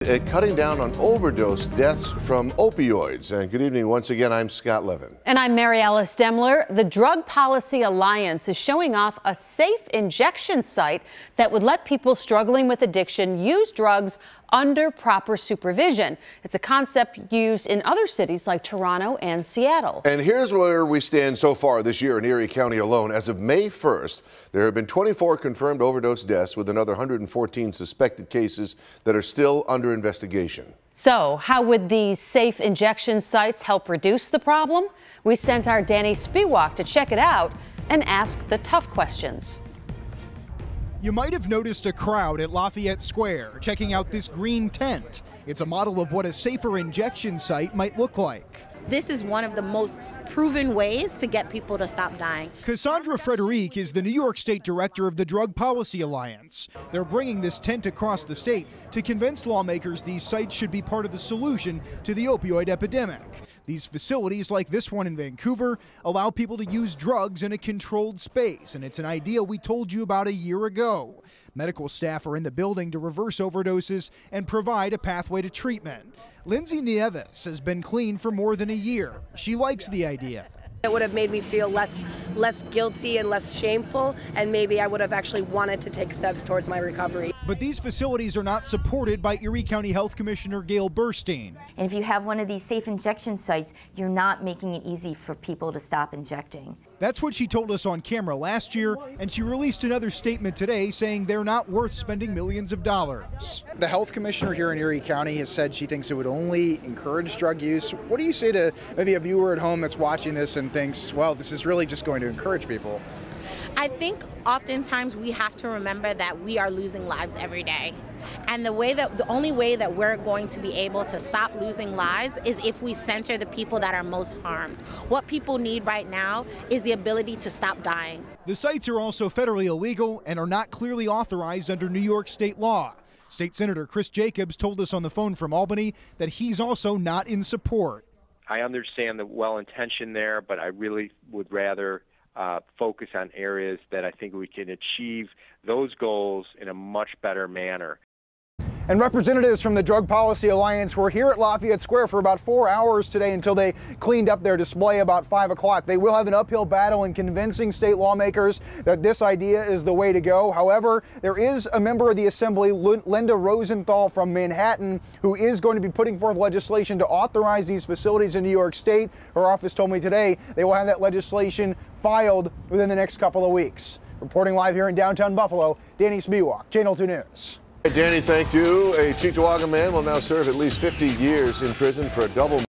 Cutting down on overdose deaths from opioids. And good evening once again, I'm Scott Levin. And I'm Mary Alice Demler. The Drug Policy Alliance is showing off a safe injection site that would let people struggling with addiction use drugs under proper supervision. It's a concept used in other cities like Toronto and Seattle. And here's where we stand so far this year in Erie County alone. As of May 1st, there have been 24 confirmed overdose deaths with another 114 suspected cases that are still under investigation. So how would these safe injection sites help reduce the problem? We sent our Danny Spiewak to check it out and ask the tough questions. You might have noticed a crowd at Lafayette Square checking out this green tent. It's a model of what a safer injection site might look like. This is one of the most proven ways to get people to stop dying. Cassandra Frederique is the New York State Director of the Drug Policy Alliance. They're bringing this tent across the state to convince lawmakers these sites should be part of the solution to the opioid epidemic. These facilities, like this one in Vancouver, allow people to use drugs in a controlled space, and it's an idea we told you about a year ago. Medical staff are in the building to reverse overdoses and provide a pathway to treatment. Lindsay Nieves has been clean for more than a year. She likes the idea. It would have made me feel less guilty and less shameful, and maybe I would have actually wanted to take steps towards my recovery. But these facilities are not supported by Erie County Health Commissioner Gail Burstein. And if you have one of these safe injection sites, you're not making it easy for people to stop injecting. That's what she told us on camera last year, and she released another statement today saying they're not worth spending millions of dollars. The health commissioner here in Erie County has said she thinks it would only encourage drug use. What do you say to maybe a viewer at home that's watching this and thinks, well, this is really just going to encourage people? I think oftentimes we have to remember that we are losing lives every day. And the only way that we're going to be able to stop losing lives is if we center the people that are most harmed. What people need right now is the ability to stop dying. The sites are also federally illegal and are not clearly authorized under New York state law. State Senator Chris Jacobs told us on the phone from Albany that he's also not in support. I understand the well-intentioned there, but I really would rather focus on areas that I think we can achieve those goals in a much better manner. And representatives from the Drug Policy Alliance were here at Lafayette Square for about 4 hours today until they cleaned up their display about 5 o'clock. They will have an uphill battle in convincing state lawmakers that this idea is the way to go. However, there is a member of the Assembly, Linda Rosenthal from Manhattan, who is going to be putting forth legislation to authorize these facilities in New York State. Her office told me today they will have that legislation filed within the next couple of weeks. Reporting live here in downtown Buffalo, Danny Spiewak, Channel 2 News. Danny, thank you. A Cheektowaga man will now serve at least 50 years in prison for a double